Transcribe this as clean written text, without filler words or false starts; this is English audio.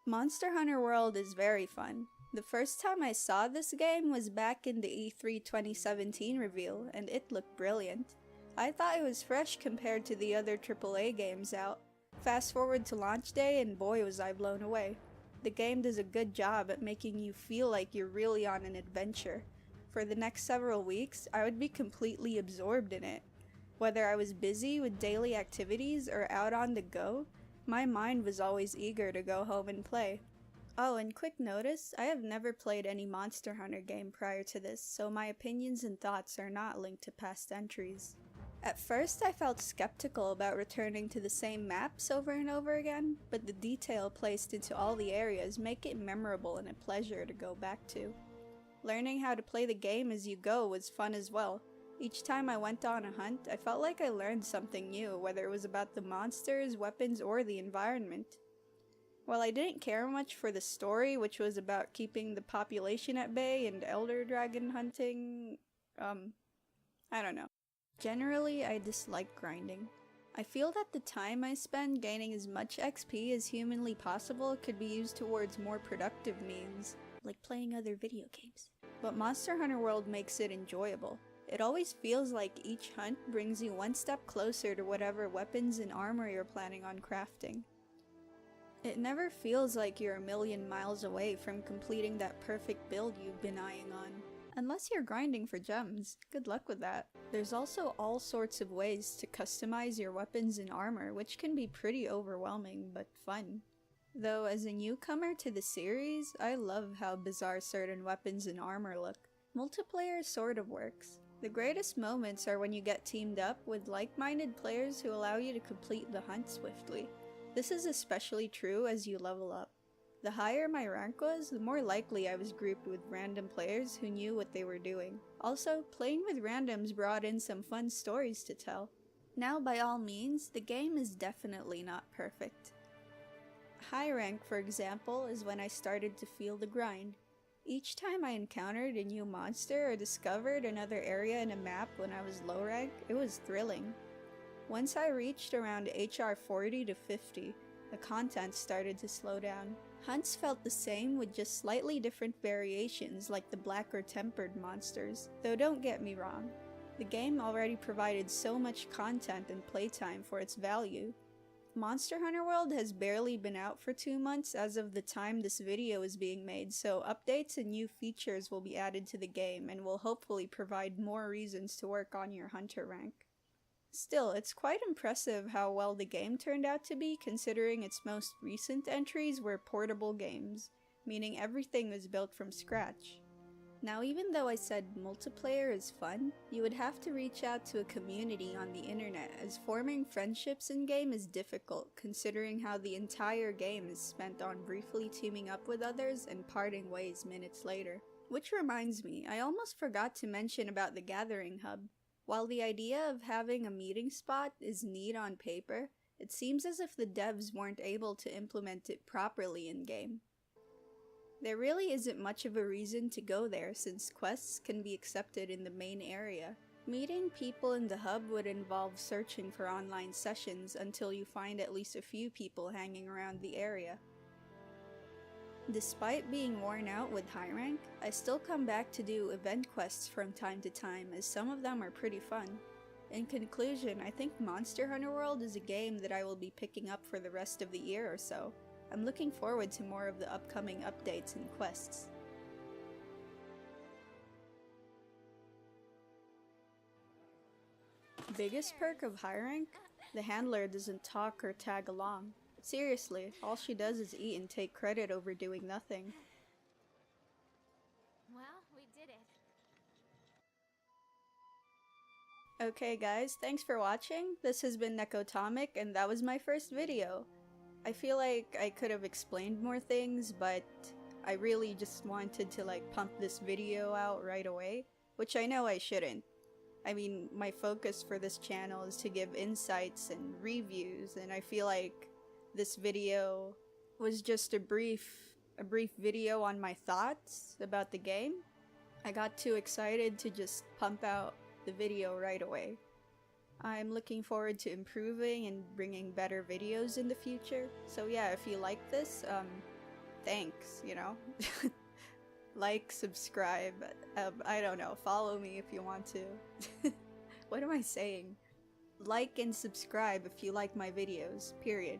Monster Hunter World is very fun. The first time I saw this game was back in the E3 2017 reveal, and it looked brilliant. I thought it was fresh compared to the other AAA games out. Fast forward to launch day and boy was I blown away. The game does a good job at making you feel like you're really on an adventure. For the next several weeks, I would be completely absorbed in it. Whether I was busy with daily activities or out on the go, my mind was always eager to go home and play. Oh, and quick notice, I have never played any Monster Hunter game prior to this, so my opinions and thoughts are not linked to past entries. At first, I felt skeptical about returning to the same maps over and over again, but the detail placed into all the areas make it memorable and a pleasure to go back to. Learning how to play the game as you go was fun as well. Each time I went on a hunt, I felt like I learned something new, whether it was about the monsters, weapons, or the environment. While I didn't care much for the story, which was about keeping the population at bay and elder dragon hunting, I don't know. Generally, I dislike grinding. I feel that the time I spend gaining as much XP as humanly possible could be used towards more productive means, like playing other video games. But Monster Hunter World makes it enjoyable. It always feels like each hunt brings you one step closer to whatever weapons and armor you're planning on crafting. It never feels like you're a million miles away from completing that perfect build you've been eyeing on. Unless you're grinding for gems, good luck with that. There's also all sorts of ways to customize your weapons and armor, which can be pretty overwhelming but fun. Though as a newcomer to the series, I love how bizarre certain weapons and armor look. Multiplayer sort of works. The greatest moments are when you get teamed up with like-minded players who allow you to complete the hunt swiftly. This is especially true as you level up. The higher my rank was, the more likely I was grouped with random players who knew what they were doing. Also, playing with randoms brought in some fun stories to tell. Now, by all means, the game is definitely not perfect. High rank, for example, is when I started to feel the grind. Each time I encountered a new monster or discovered another area in a map when I was low rank, it was thrilling. Once I reached around HR 40 to 50, the content started to slow down. Hunts felt the same with just slightly different variations like the black or tempered monsters, though don't get me wrong. The game already provided so much content and playtime for its value. Monster Hunter World has barely been out for 2 months as of the time this video is being made, so updates and new features will be added to the game and will hopefully provide more reasons to work on your hunter rank. Still, it's quite impressive how well the game turned out to be considering its most recent entries were portable games, meaning everything was built from scratch. Now, even though I said multiplayer is fun, you would have to reach out to a community on the internet as forming friendships in-game is difficult considering how the entire game is spent on briefly teaming up with others and parting ways minutes later. Which reminds me, I almost forgot to mention about the Gathering Hub. While the idea of having a meeting spot is neat on paper, it seems as if the devs weren't able to implement it properly in-game. There really isn't much of a reason to go there since quests can be accepted in the main area. Meeting people in the hub would involve searching for online sessions until you find at least a few people hanging around the area. Despite being worn out with high rank, I still come back to do event quests from time to time as some of them are pretty fun. In conclusion, I think Monster Hunter World is a game that I will be picking up for the rest of the year or so. I'm looking forward to more of the upcoming updates and quests. Biggest perk of high rank? The handler doesn't talk or tag along. Seriously, all she does is eat and take credit over doing nothing. Well, we did it. Okay guys, thanks for watching. This has been Nekotomic and that was my first video. I feel like I could have explained more things, but I really just wanted to pump this video out right away, which I know I shouldn't. I mean, my focus for this channel is to give insights and reviews, and I feel like this video was just a brief video on my thoughts about the game. I got too excited to just pump out the video right away. I'm looking forward to improving and bringing better videos in the future. So yeah, if you like this, thanks, you know? Like, subscribe, I don't know, follow me if you want to. What am I saying? Like and subscribe if you like my videos, period.